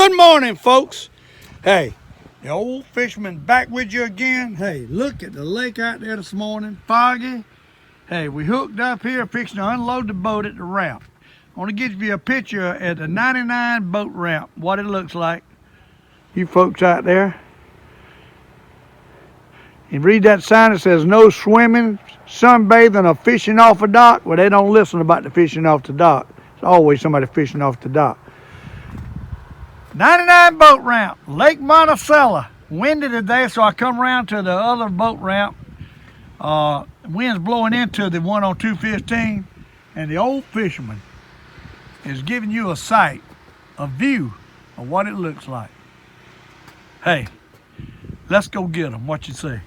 Good morning, folks. Hey, the old fisherman back with you again. Hey, look at the lake out there this morning, foggy. Hey, we hooked up here fixing to unload the boat at the ramp. I want to give you a picture at the 99 boat ramp, what it looks like. You folks out there. You read that sign that says no swimming, sunbathing, or fishing off a dock. Well, they don't listen about the fishing off the dock. There's always somebody fishing off the dock. 99 boat ramp, Lake Monticello. Windy today, so I come around to the other boat ramp. Wind's blowing into the one on 215, and the Old Fisherman is giving you a sight, a view of what it looks like. Hey, let's go get them. What you say?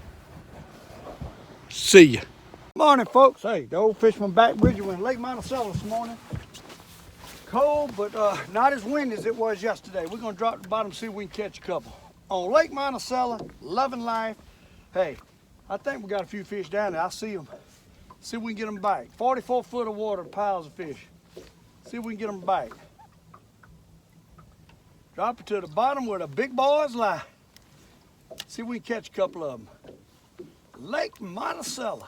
See ya. Morning, folks. Hey, the Old Fisherman back with you in Lake Monticello this morning. Cold, but not as windy as it was yesterday. We're gonna drop to the bottom and see if we can catch a couple. On Lake Monticello, loving life. Hey, I think we got a few fish down there. I see them. See if we can get them back. 44 foot of water, piles of fish. See if we can get them back. Drop it to the bottom where the big boys lie. See if we can catch a couple of them. Lake Monticello.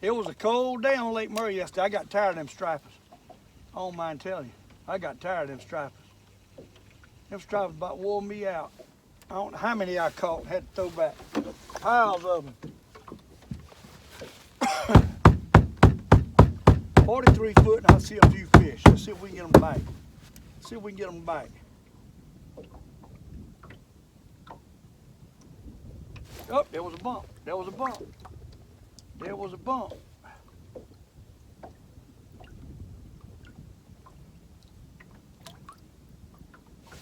It was a cold day on Lake Murray yesterday. I got tired of them stripers. I don't mind telling you. I got tired of them stripers. Them stripers about wore me out. I don't know how many I caught and had to throw back. Piles of them. 43 foot and I see a few fish. Let's see if we can get them back. See if we can get them back. Oh, there was a bump. There was a bump. There was a bump.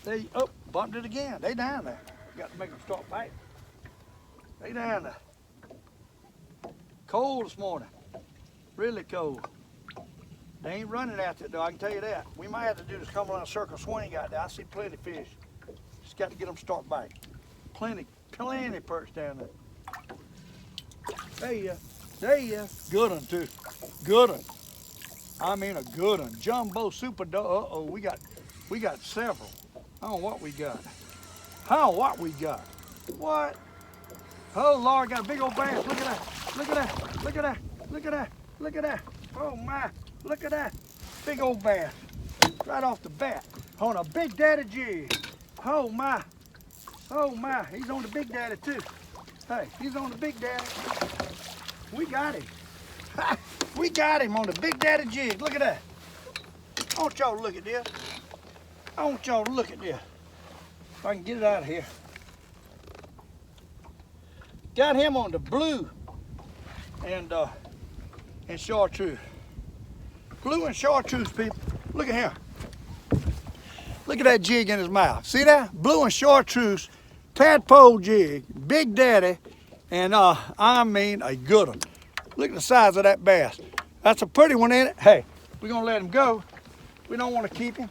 They bumped it again. They down there. Got to make them start biting. They down there. Cold this morning. Really cold. They ain't running after it though, I can tell you that. We might have to do this come around circle swing out there. I see plenty of fish. Just got to get them start biting. Plenty perch down there. There you go. There you go. Good one too. Good one. I mean a good one. Jumbo super dog. Uh-oh, we got several. I don't know what we got. I don't know what we got. What? Oh Lord, got a big old bass. Look at that. Look at that. Look at that. Look at that. Look at that. Oh my. Look at that. Big old bass. Right off the bat. On a big daddy jig. Oh my. Oh my. He's on the big daddy too. Hey, he's on the big daddy. We got him. We got him on the big daddy jig. Look at that. I want y'all to look at this. I want y'all to look at this. If I can get it out of here. Got him on the blue and chartreuse. Blue and chartreuse, people. Look at him. Look at that jig in his mouth. See that? Blue and chartreuse, tadpole jig, big daddy, and I mean a good one. Look at the size of that bass. That's a pretty one, ain't it? Hey, we're gonna let him go. We don't want to keep him.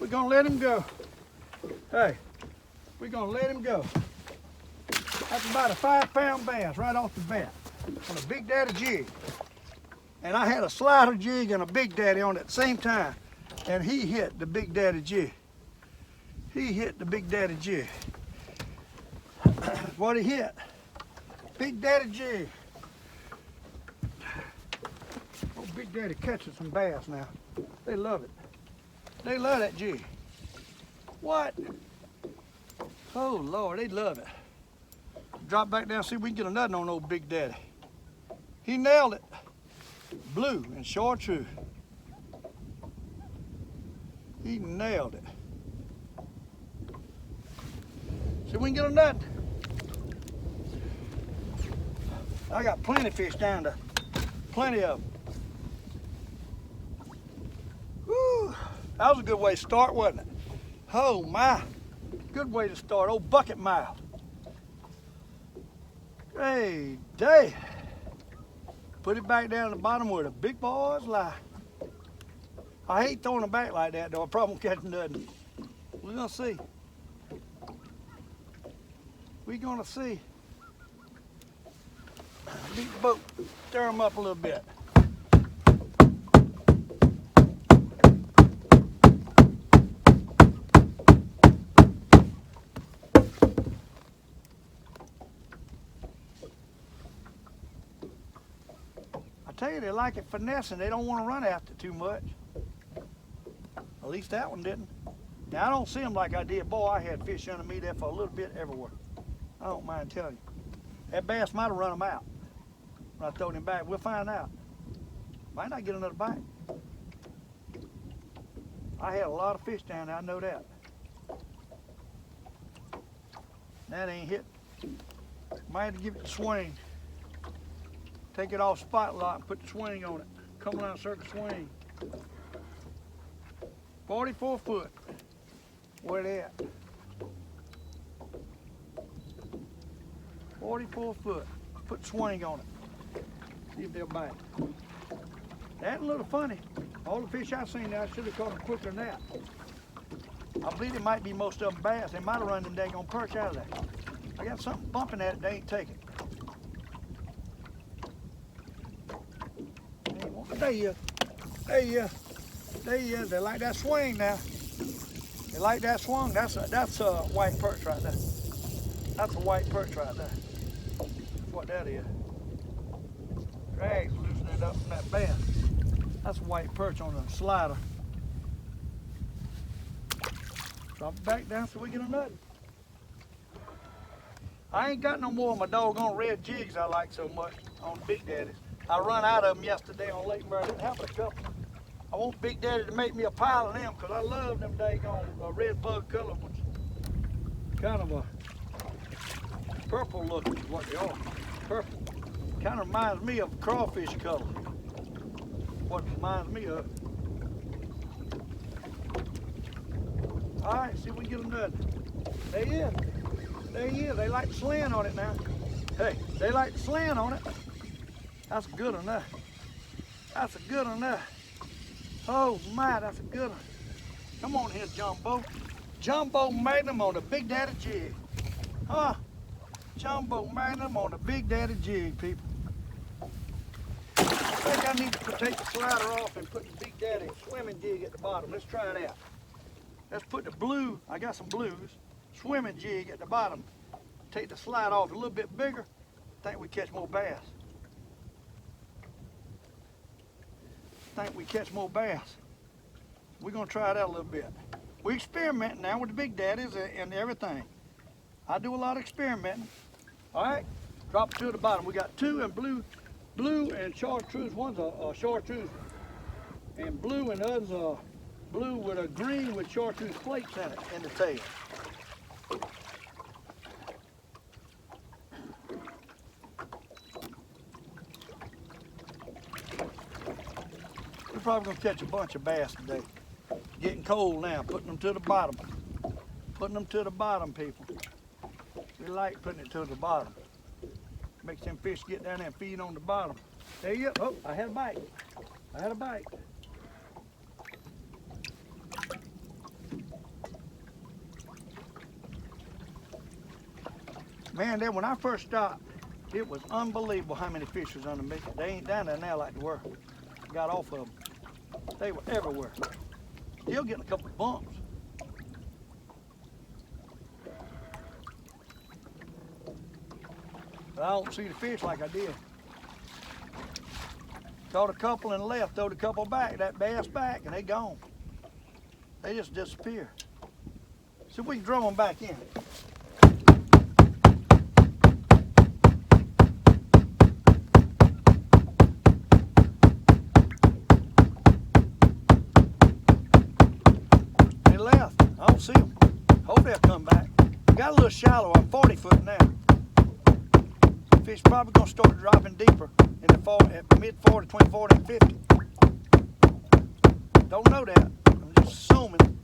We're gonna let him go. Hey, we're gonna let him go. That's about a 5-pound bass right off the bat on a big daddy jig. And I had a slider jig and a big daddy on at the same time. And he hit the big daddy jig. He hit the big daddy jig. What he hit. Big daddy jig. Oh, big daddy catching some bass now. They love it. They love that jig. What? Oh Lord, they love it. Drop back down, see if we can get another on old big daddy. He nailed it. Blue and chartreuse. He nailed it. See if we can get a nut. I got plenty of fish down there. Plenty of them. Whew. That was a good way to start, wasn't it? Oh my. Good way to start. Old bucket mouth. Hey, day. Put it back down to the bottom where the big boys lie. I hate throwing them back like that though. I probably won't catch nothing. We're gonna see. We're gonna see. Beat the boat, stir them up a little bit. tell you, they like it finessing. They don't want to run after too much. At least that one didn't. Now, I don't see them like I did. Boy, I had fish under me there for a little bit everywhere. I don't mind telling you. That bass might have run them out when I throwed him back. We'll find out. Might not get another bite. I had a lot of fish down there, I know that. That ain't hit. Might have to give it a swing. Take it off spotlight and put the swing on it. Come around circle swing. 44 foot. Where they at? 44 foot. Put swing on it. See if they'll bite. That's a little funny. All the fish I've seen there, I should have caught them quicker than that. I believe it might be most of them bass. They might have run them daggone perch out of there. I got something bumping at it, they ain't taking. There you is. There you is. There you is. They like that swing now. They like that swing. That's a white perch right there. That's a white perch right there. That's what that is. Drag's loosening it up from that bass. That's a white perch on a slider. Drop it back down so we get a nut. I ain't got no more of my doggone red jigs I like so much on Big Daddies. I run out of them yesterday on Lake Monticello. Have a couple. I want Big Daddy to make me a pile of them because I love them daggone red bug color ones. Kind of a purple look is what they are. Purple. Kind of reminds me of crawfish color. What it reminds me of. All right, see if we can get another. There he is. There he is. They like to slant on it now. Hey, they like to slant on it. That's a good one there. That's a good one there. Oh my, that's a good one. Come on here, Jumbo. Jumbo Magnum on the Big Daddy jig. Huh? Jumbo Magnum on the Big Daddy jig, people. I think I need to take the slider off and put the Big Daddy swimming jig at the bottom. Let's try it out. Let's put the blue, I got some blues, swimming jig at the bottom. Take the slide off a little bit bigger. I think we catch more bass. We catch more bass. We're gonna try it out a little bit. We're experimenting now with the Big Daddies and everything. I do a lot of experimenting. All right, drop it to the bottom. We got two and blue and chartreuse. One's a chartreuse and blue, and the other's a blue with a green with chartreuse flakes in it in the tail. We're probably gonna catch a bunch of bass today. Getting cold now, putting them to the bottom. Putting them to the bottom, people. We like putting it to the bottom. Makes them fish get down there and feed on the bottom. There you go. Oh, I had a bite. I had a bite. Man, then when I first stopped, it was unbelievable how many fish was under me. They ain't down there now like they were. Got off of them. They were everywhere. Still getting a couple of bumps. But I don't see the fish like I did. Caught a couple and left, throwed a couple back, that bass back, and they gone. They just disappear. See if we can drum them back in. They left. I don't see them. Hope they'll come back. Got a little shallow. I'm 40 foot now. Fish probably gonna start dropping deeper in the mid 40, between 40 and 50. Don't know that. I'm just assuming.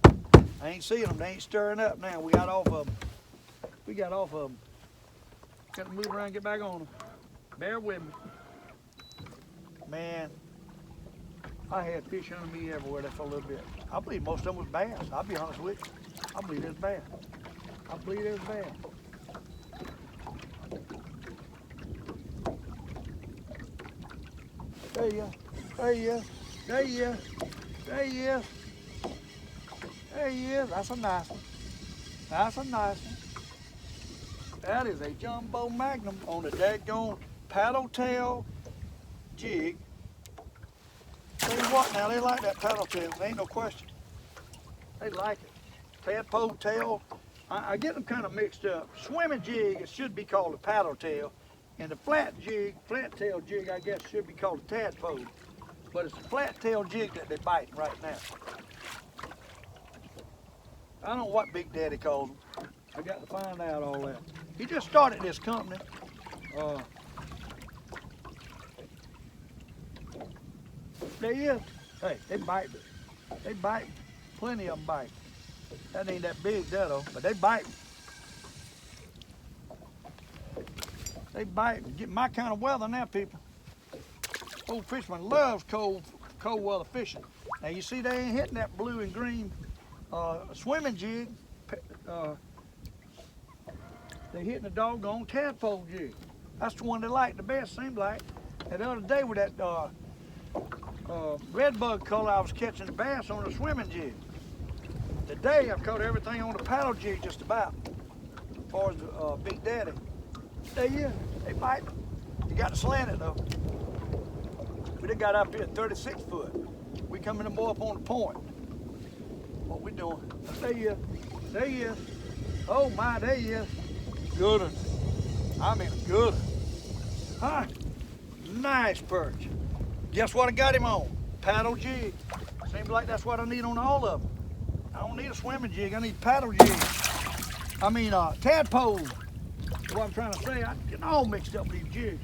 I ain't seeing them. They ain't stirring up now. We got off of them. We got off of them. Got to move around and get back on them. Bear with me. Man, I had fish under me everywhere there for a little bit. I believe most of them was bass. I'll be honest with you. I believe there's bass. I believe there's bass. There you go. There you go. There you go. There you go. There he is. That's a nice one. That's a nice one. That is a Jumbo Magnum on a daggone paddle tail jig Tell you what now, they like that paddle tail. There ain't no question. They like it. Tadpole tail. I get them kind of mixed up. Swimming jig, it should be called a paddle tail. And the flat tail jig, I guess, should be called a tadpole. But it's a flat tail jig that they're biting right now. I don't know what Big Daddy calls them. I got to find out all that. He just started this company. There he is. Hey, they bite. They bite. Plenty of them bite. That ain't that big, that though, but they bite. They bite. Get my kind of weather now, people. Old Fisherman loves cold weather fishing. Now you see they ain't hitting that blue and green swimming jig. They hitting the doggone tadpole jig. That's the one they like the best, seems like. And the other day with that red bug color, I was catching the bass on the swimming jig. Today I've caught everything on the paddle jig just about, as far as the Big Daddy. There you is. They bite. You got to slant it though. We done got up here at 36 foot. We coming to more up on the point. What we doing? There you is. There you is. Oh my, there you is. Good one. I mean good one. Huh? Nice perch. Guess what I got him on? Paddle jig. Seems like that's what I need on all of them. I don't need a swimming jig, I need paddle jig. I mean tadpole. That's what I'm trying to say. I'm getting all mixed up with these jigs.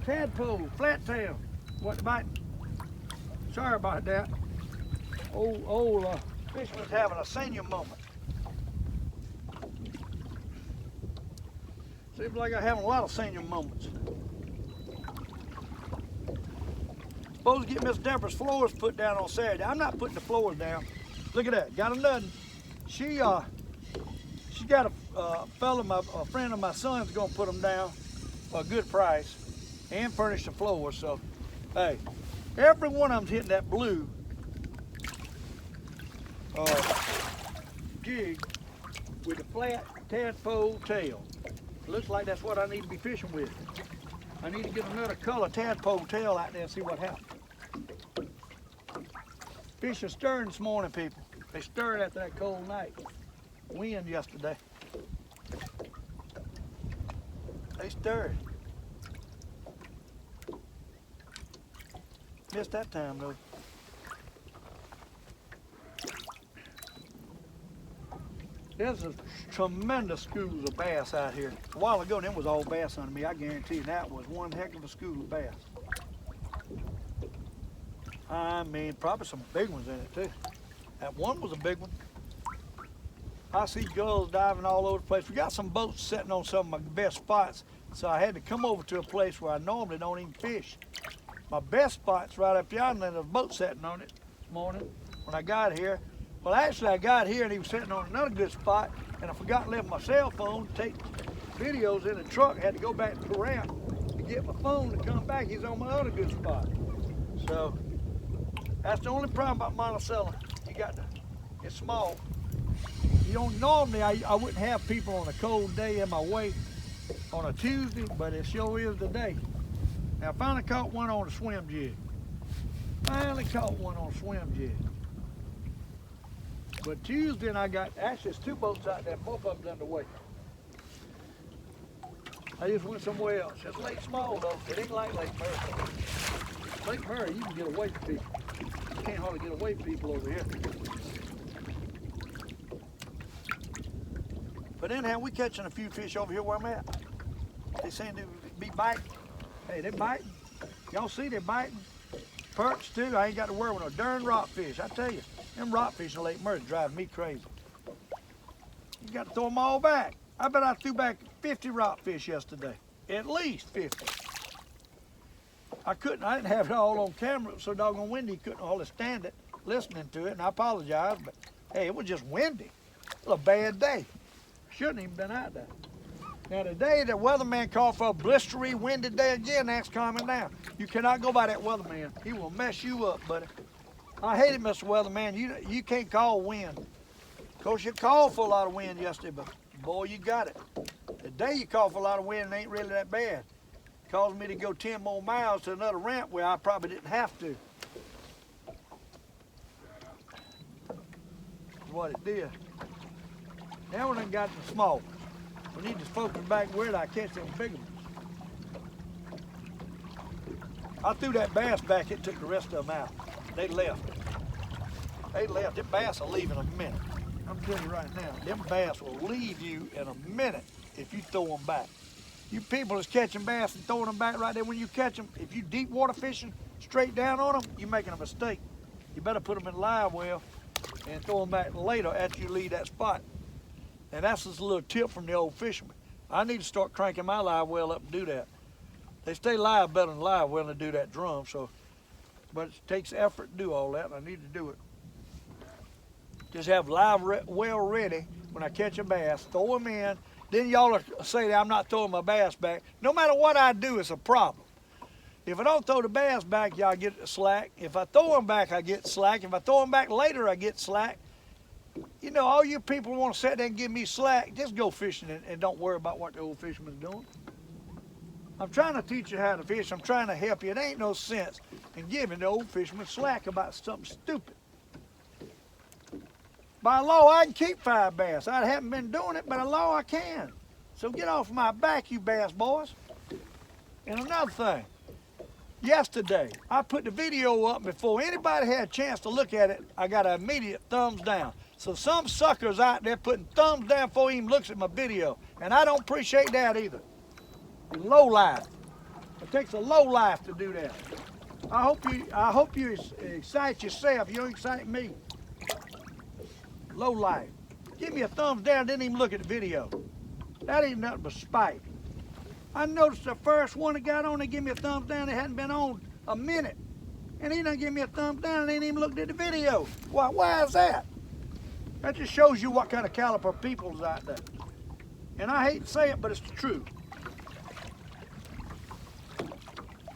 Tadpole, flat tail. What the bite? Sorry about that. Old fisherman's having a senior moment. Seems like I'm having a lot of senior moments. Supposed to get Miss Deborah's floors put down on Saturday. I'm not putting the floors down. Look at that, got a nothing. She got a friend of my son's gonna put them down for a good price and furnish the floors. So, hey, every one of them's hitting that blue jig with a flat tadpole tail. Looks like that's what I need to be fishing with. I need to get another color tadpole tail out there and see what happens. Fish are stirring this morning, people. They stirred after that cold night. Wind yesterday. They stirred. Missed that time though. There's a tremendous schools of bass out here. A while ago, them was all bass on me. I guarantee you that was one heck of a school of bass. I mean, probably some big ones in it too. That one was a big one. I see gulls diving all over the place. We got some boats sitting on some of my best spots, so I had to come over to a place where I normally don't even fish. My best spot's right up yonder, and there's a boat sitting on it this morning when I got here. Well, actually, I got here and he was sitting on another good spot, and I forgot to leave my cell phone to take videos in the truck. I had to go back to the ramp to get my phone to come back. He's on my other good spot. So that's the only problem about Monticello. You got to, it's small. You don't normally, I wouldn't have people on a cold day in my way on a Tuesday, but it sure is today. Now, I finally caught one on a swim jig. Finally caught one on a swim jig. But Tuesday, and I got, actually, there's two boats out there, both of them underway. I just went somewhere else. It's Lake Small, though. It ain't like Lake Murray. Lake Murray, you can get away from people. You can't hardly get away from people over here. But anyhow, we catching a few fish over here where I'm at. They seem to be biting. Hey, they're biting. Y'all see they're biting? Perch, too. I ain't got to worry with no darn rockfish. I tell you, them rockfish in Lake Murray drive me crazy. You got to throw them all back. I bet I threw back 50 rockfish yesterday. At least 50. I didn't have it all on camera. It was so doggone windy, you couldn't hardly stand it, listening to it, and I apologize, but hey, it was just windy. It was a bad day. Shouldn't even been out there. Now today, the weatherman called for a blistery, windy day again. That's coming down. You cannot go by that weatherman. He will mess you up, buddy. I hate it, Mr. Weatherman. You can't call wind. Of course, you called for a lot of wind yesterday, but boy, you got it. Today you called for a lot of wind, and it ain't really that bad. It caused me to go 10 more miles to another ramp where I probably didn't have to. is what it did. Now we done got the small ones. We need to focus back where I catch them big ones. I threw that bass back, it took the rest of them out. They left. They left. Them bass will leave in a minute. I'm telling you right now, them bass will leave you in a minute if you throw them back. You people is catching bass and throwing them back right there when you catch them. If you deep water fishing straight down on them, you're making a mistake. You better put them in live well and throw them back later after you leave that spot. And that's just a little tip from the Old Fisherman. I need to start cranking my live well up and do that. They stay live better than live well to do that drum, so, but it takes effort to do all that, and I need to do it. Just have live well ready when I catch a bass, throw them in, then y'all say that I'm not throwing my bass back. No matter what I do, it's a problem. If I don't throw the bass back, y'all get slack. If I throw them back, I get slack. If I throw them back later, I get slack. You know, all you people want to sit there and give me slack, just go fishing and don't worry about what the Old Fisherman's doing. I'm trying to teach you how to fish. I'm trying to help you. It ain't no sense in giving the Old Fisherman slack about something stupid. By law, I can keep 5 bass. I haven't been doing it, but by law, I can. So get off my back, you bass boys. And another thing, yesterday, I put the video up before anybody had a chance to look at it. I got an immediate thumbs down. So some suckers out there putting thumbs down before he even looks at my video. And I don't appreciate that either. Low life. It takes a low life to do that. I hope you excite yourself. You don't excite me. Low life. Give me a thumbs down, didn't even look at the video. That ain't nothing but spite. I noticed the first one that got on, they give me a thumbs down, they hadn't been on a minute. And he done give me a thumbs down and they ain't even looked at the video. Why is that? That just shows you what kind of caliber people's out there. And I hate to say it, but it's the truth.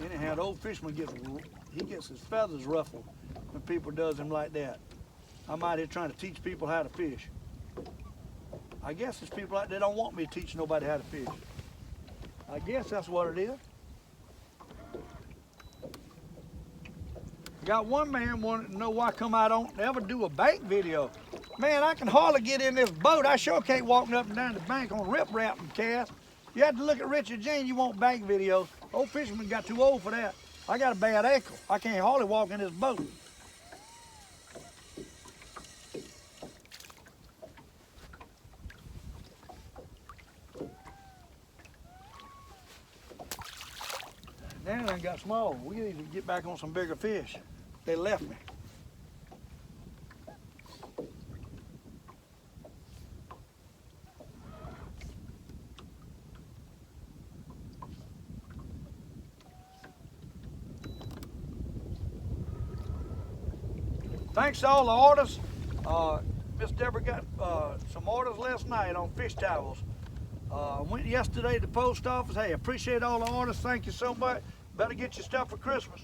Anyhow, the Old Fisherman gets his feathers ruffled when people does him like that. I'm out here trying to teach people how to fish. I guess there's people out there don't want me to teach nobody how to fish. I guess that's what it is. Got one man wanting to know why come I don't ever do a bank video. Man, I can hardly get in this boat. I sure can't walk up and down the bank on rip-rap and cast. You have to look at Richard Jane, you want bank videos. Old Fisherman got too old for that. I got a bad ankle. I can't hardly walk in this boat. Now I done got small. We need to get back on some bigger fish. They left me. Thanks to all the orders. Miss Deborah got some orders last night on fish towels. Went yesterday to the post office. Hey, appreciate all the orders. Thank you so much. Better get your stuff for Christmas.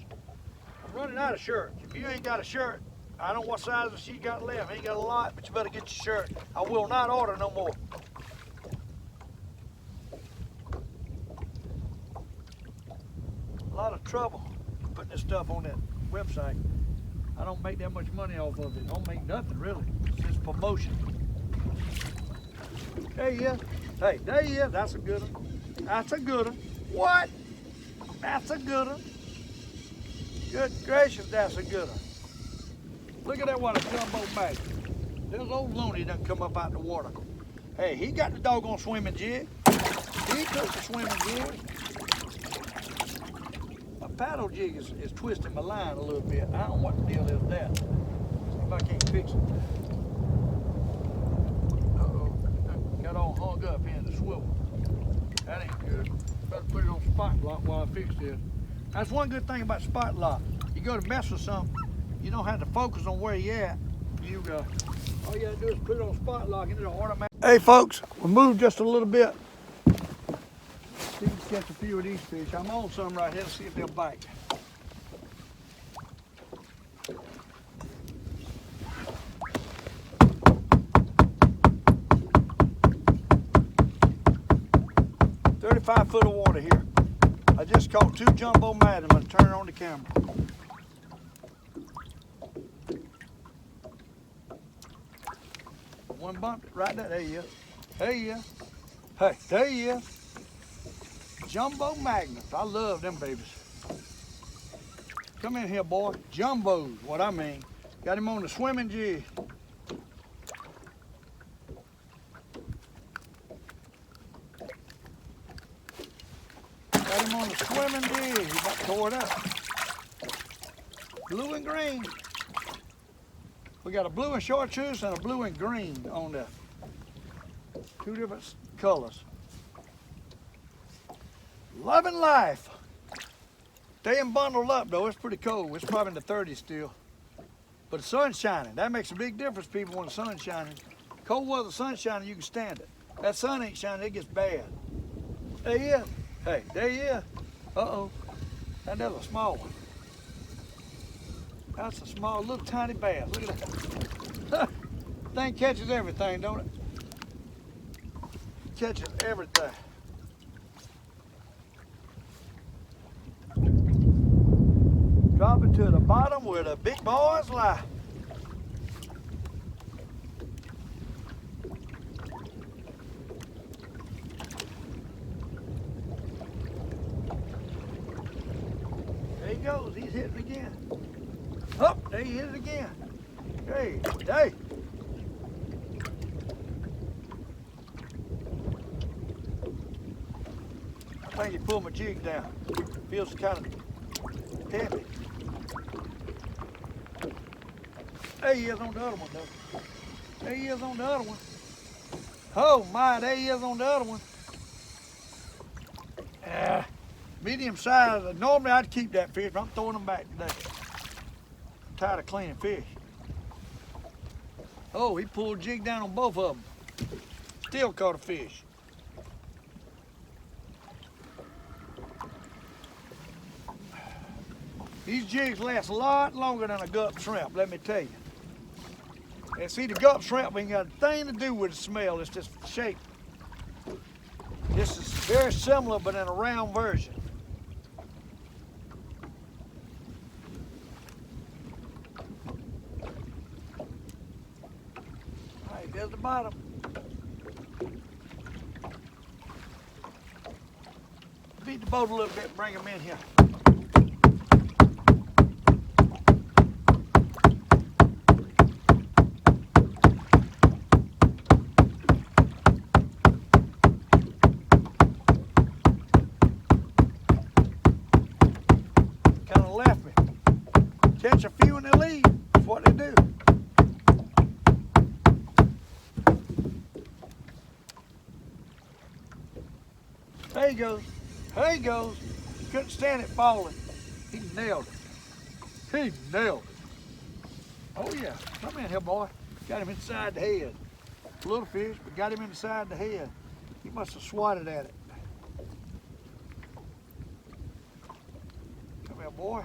I'm running out of shirts. If you ain't got a shirt, I don't know what size she got left. I ain't got a lot, but you better get your shirt. I will not order no more. A lot of trouble putting this stuff on that website. I don't make that much money off of it. Don't make nothing really. It's just promotion. There he is. Hey, there he is. That's a good one. That's a good one. What? That's a good one. Good gracious, that's a good one. Look at that what a jumbo bag. There's old Looney done come up out the water. Hey, he got the doggone swimming jig. He took the swimming jig. My paddle jig is twisting my line a little bit. I don't know what the deal is with that. See if I can't fix it. Uh-oh. Got all hung up here in the swivel. That ain't good. Better put it on spot lock while I fix this. That's one good thing about spot lock. You go to mess with something, you don't have to focus on where you're at. All you gotta do is put it on spot lock and it'll automatically. Hey folks, we moved just a little bit. See if we can catch a few of these fish. I'm on some right here to see if they'll bite. "35 foot of water here. I just caught 2 jumbo mad. I'm gonna turn on the camera. one bumped it right there. There you is. There you is. Hey, there you is. Jumbo magnets. I love them babies. Come in here, boy. Jumbos, what I mean. Got him on the swimming jig. Got him on the swimming jig. He about tore it up. Blue and green. We got a blue and chartreuse and a blue and green on the two different colors. Loving life. Staying bundled up though, it's pretty cold. It's probably in the 30s still. But the sun's shining. That makes a big difference, people, when the sun's shining. Cold weather, sun shining, you can stand it. That sun ain't shining, it gets bad. There he is. Hey, there he is. Uh-oh. That's a small one. That's a small, little tiny bass. Look at that. Thing catches everything, don't it? Catches everything. Drop it to the bottom where the big boys lie. There he goes, he's hitting again. Oh, there he hit it again. Hey, hey. I think he pulled my jig down. Feels kind of heavy. There he is on the other one, though. There he is on the other one. Oh my, there he is on the other one. Medium size. Normally I'd keep that fish, but I'm throwing them back today. I'm tired of cleaning fish. Oh, he pulled a jig down on both of them. Still caught a fish. These jigs last a lot longer than a gut shrimp, let me tell you. And see, the gut shrimp ain't got a thing to do with the smell, it's just shape. This is very similar, but in a round version. All right, there's the bottom. Beat the boat a little bit, bring them in here. Catch a few and they leave. That's what they do. There he goes. There he goes. Couldn't stand it falling. He nailed it. He nailed it. Oh yeah. Come in here, boy. Got him inside the head. Little fish, but got him inside the head. He must have swatted at it. Come here, boy.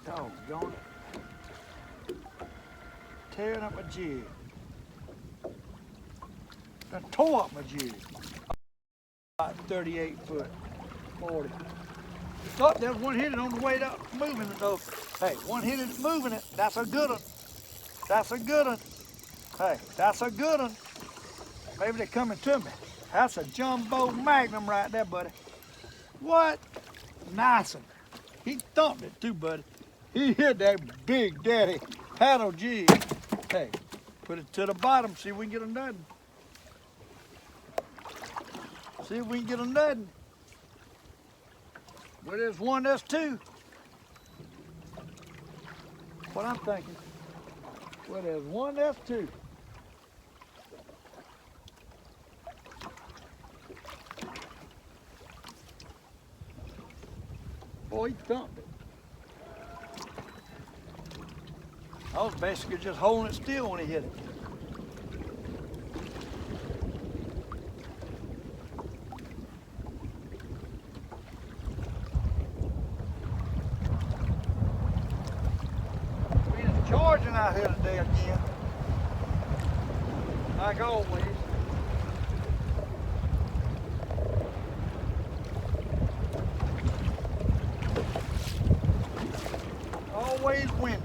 Doggone it. Tearing up my jig. Done tore up my jig. About 38 foot, 40. Oh, there's one hit it on the way up, moving it though. Hey, one hit it moving it. That's a good one. That's a good one. Hey, that's a good one. Maybe they're coming to me. That's a jumbo magnum right there, buddy. What? Nice one. He thumped it too, buddy. He hit that big daddy paddle jig. Hey, put it to the bottom, see if we can get a nutting. See if we can get a nutting. Well, there's one, there's two. What I'm thinking. Well, there's one, there's two. Boy, he thumped it. I was basically just holding it still when he hit it. We're charging out here today again, like always. always windy.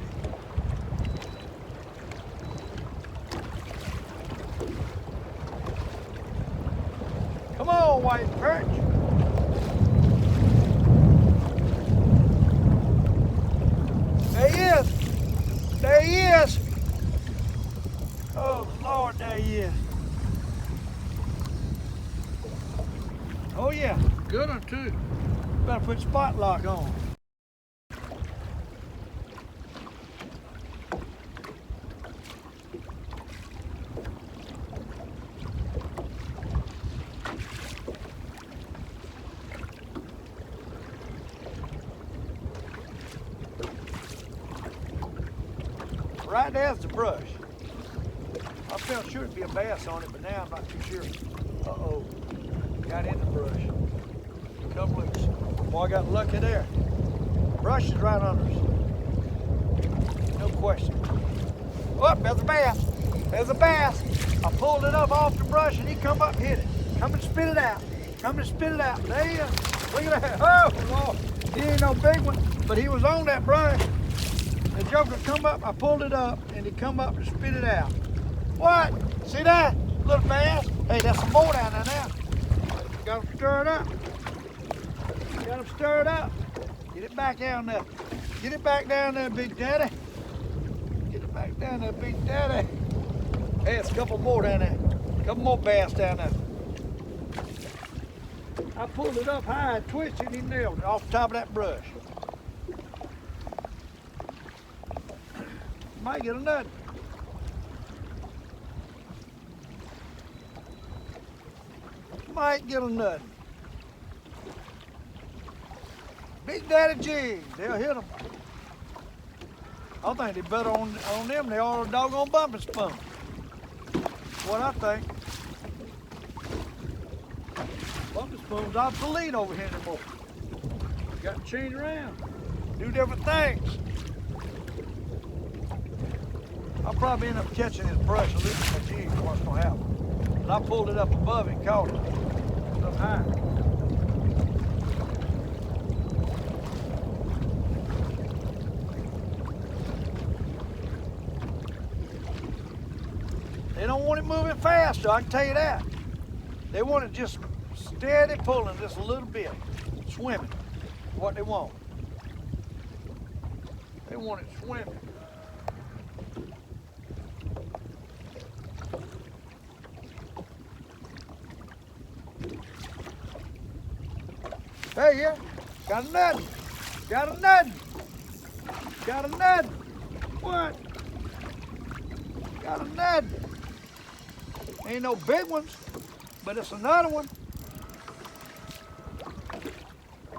Come on, white perch. There he is. There he is. Oh, Lord, there he is. Oh, yeah. Good one, too. Better put spot lock on. Right there's the brush. I felt sure it'd be a bass on it, but now I'm not too sure. Uh-oh. Got in the brush. Come loose. Boy, I got lucky there. Brush is right under us. No question. Oh, there's a bass. There's a bass. I pulled it up off the brush and he come up and hit it. Come and spit it out. Come and spit it out. There he is. Look at that. Oh, Lord. He ain't no big one, but he was on that brush. The joker come up, I pulled it up, and he come up and spit it out. What? See that? Little bass? Hey, there's some more down there now. Got him stirred up. Got him stirred up. Get it back down there. Get it back down there, Big Daddy. Get it back down there, Big Daddy. Hey, there's a couple more down there. A couple more bass down there. I pulled it up high and twisted and he nailed it off the top of that brush. Might get a nut. Might get a nut. Big Daddy jigs, they'll hit them. I think they better on them. They are a doggone bumping spoon. What I think. Bumping spoons obsolete over here anymore. Got to change around, do different things. I'll probably end up catching his brush and lifting my jig. What's gonna happen? And I pulled it up above and caught it up high. They don't want it moving fast, though, I can tell you that. They want it just steady pulling just a little bit, swimming. What they want. They want it swimming. Hey, yeah, got a nut. Got a nut. Got a nut. What? Got a nut. Ain't no big ones, but it's another one.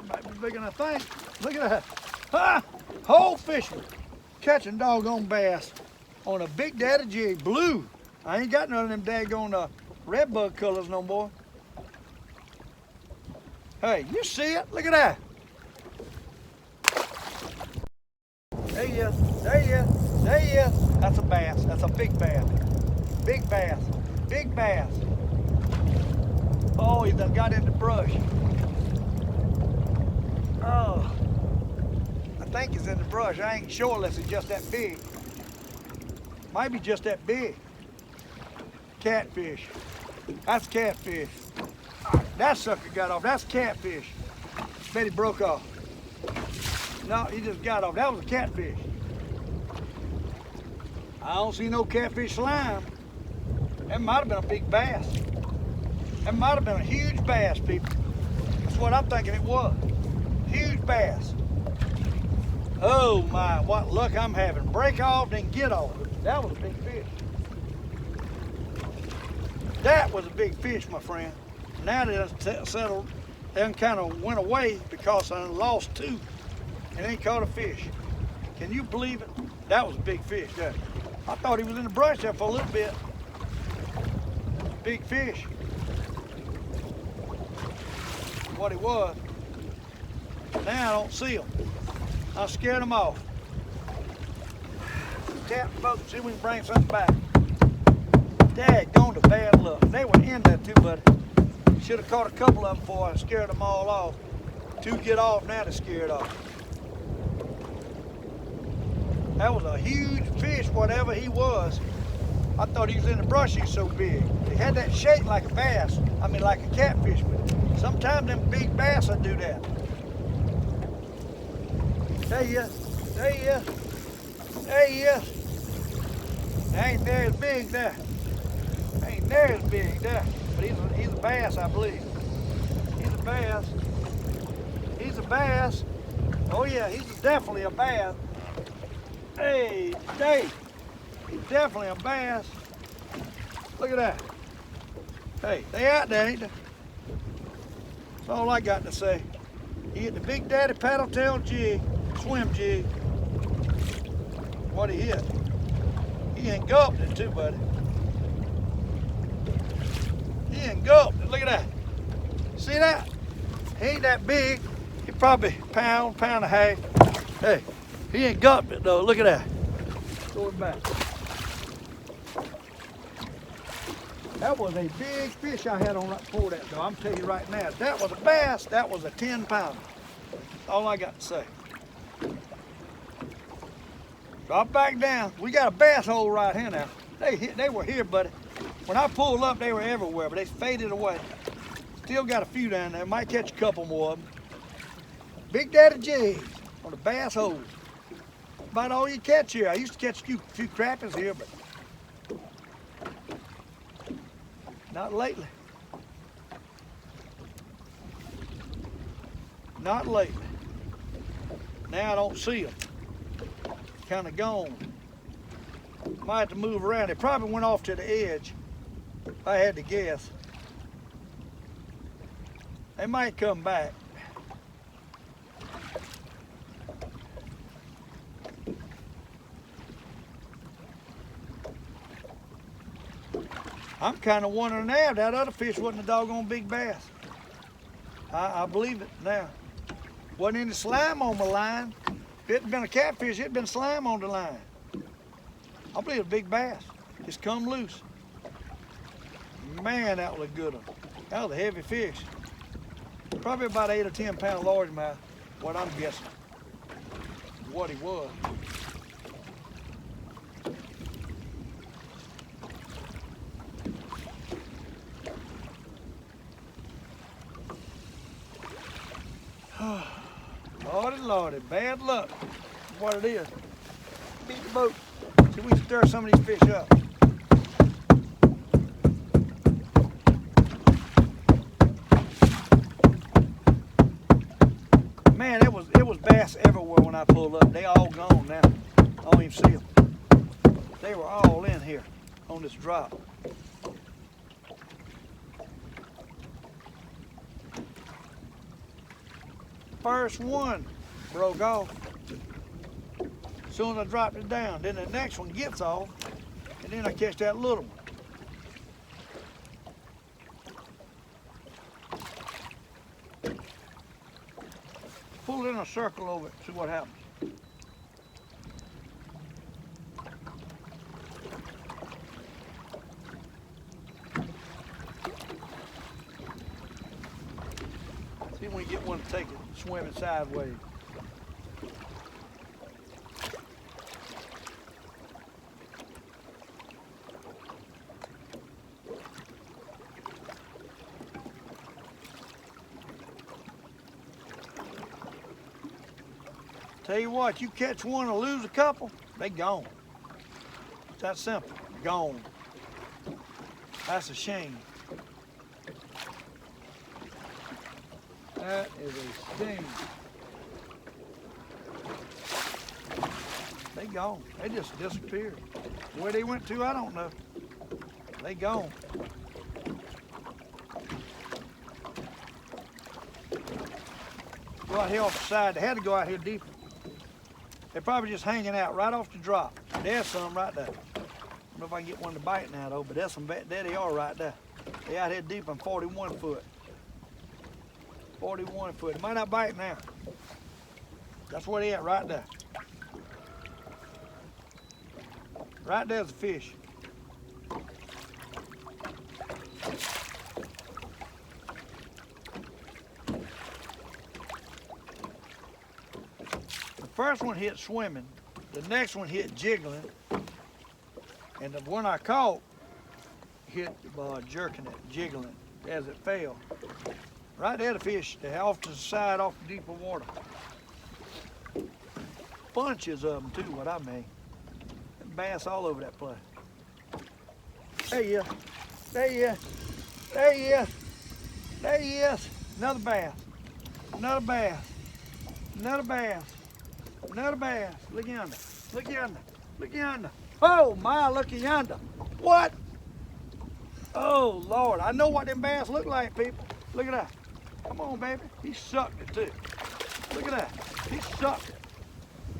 Might be bigger than I think. Look at that. Ha! Old Fisherman catching doggone bass on a Big Daddy jig, blue. I ain't got none of them daggone red bug colors no more. Hey, you see it? Look at that. There he is. There he is. There he is. That's a bass. That's a big bass. Big bass. Big bass. Oh, he done got in the brush. Oh. I think he's in the brush. I ain't sure unless it's just that big. Might be just that big. Catfish. That's catfish. That sucker got off. That's catfish. Bet he broke off. No, he just got off. That was a catfish. I don't see no catfish slime. That might have been a big bass. That might have been a huge bass, people. That's what I'm thinking it was. Huge bass. Oh my, what luck I'm having. Break off, then get off. That was a big fish. That was a big fish, my friend. Now they done settled, they done kind of went away because I lost two and ain't caught a fish. Can you believe it? That was a big fish there. I thought he was in the brush there for a little bit. Big fish. What he was. Now I don't see him. I scared him off. Tap the boat and see if we can bring something back. Daggone the bad luck. They were in there too, buddy. Should have caught a couple of them before I scared them all off. Two get off, now they're scared off. That was a huge fish, whatever he was. I thought he was in the brush, he's so big. He had that shape like a bass. I mean, like a catfish. But sometimes them big bass will do that. There he is. There he is. There he is. Ain't near as big there. Ain't near as big there. But he's a bass, I believe. He's a bass. He's a bass. Oh yeah, he's definitely a bass. Hey, Dave. He's definitely a bass. Look at that. Hey, they out there, ain't they? That's all I got to say. He hit the Big Daddy paddle tail jig, swim jig. What he hit. He engulfed it too, buddy. He engulfed it. Look at that. See that? He ain't that big. He probably pound and a half. Hey, he engulfed it though. Look at that. Throw it back. That was a big fish I had on right before that though. I'm telling you right now. If that was a bass, that was a 10-pounder. That's all I got to say. Drop back down. We got a bass hole right here now. They were here, buddy. When I pulled up, they were everywhere, but they faded away. Still got a few down there. Might catch a couple more of them. Big Daddy jigs on the bass hole. About all you catch here. I used to catch a few crappies here, but not lately. Not lately. Now I don't see them. Kind of gone. Might have to move around. They probably went off to the edge, if I had to guess. They might come back. I'm kind of wondering now if that other fish wasn't a doggone big bass. I believe it now. Wasn't any slime on my line. If it had been a catfish, it'd been slime on the line. I believe a big bass. Just come loose. Man, that was a good one. That was a heavy fish. Probably about 8 or 10 pound largemouth, what I'm guessing. What he was. Lordy, Lordy, bad luck. That's what it is. Beat the boat. See if we can stir some of these fish up. Man, it was bass everywhere when I pulled up. They all gone now. I don't even see them. They were all in here on this drop. First one broke off. As soon as I dropped it down, then the next one gets off, and then I catch that little one. Pull it in a circle over it, see what happens. See when you get one to take it swimming sideways. Tell you what, you catch one or lose a couple, they gone. It's that simple, gone. That's a shame. That is a sting. They gone. They just disappeared. Where they went to, I don't know. They gone. Go out here off the side. They had to go out here deeper. They're probably just hanging out right off the drop. There's some right there. I don't know if I can get one to bite now though, but there's some, there they are right there. They out here deep on 41 foot. 41 foot. Might not bite now. That's where they at right there. Right there's a fish. The first one hit swimming. The next one hit jiggling, and the one I caught hit jerking it, jiggling as it fell. Right there, the fish, they're off to the side, off the deeper water. Bunches of them too, what I mean. Bass all over that place. There he is. There he is. There he is. There he is. Another bass. Another bass. Another bass. Another bass. Look yonder. Look yonder. Look yonder. Oh my, look yonder. What? Oh Lord, I know what them bass look like, people. Look at that. Come on, baby. He sucked it too. Look at that. He sucked it.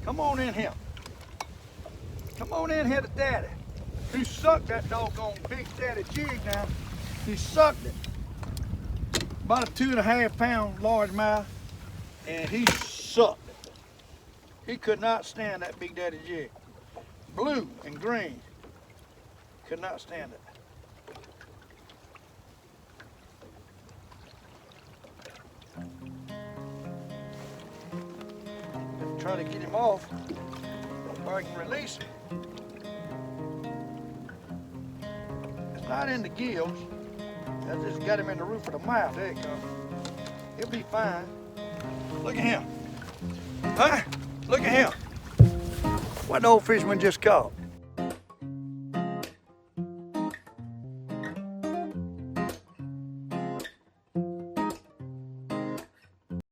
Come on in here. Come on in here to daddy. He sucked that doggone big daddy jig now. He sucked it. About a 2.5 pound largemouth, and he sucked it. He could not stand that big daddy jig. Blue and green. Could not stand it. Try to get him off or I can release him. It's not in the gills. I just got him in the roof of the mouth. There he comes. He'll be fine. Look at him. Huh? Look at him. What the old fisherman just caught.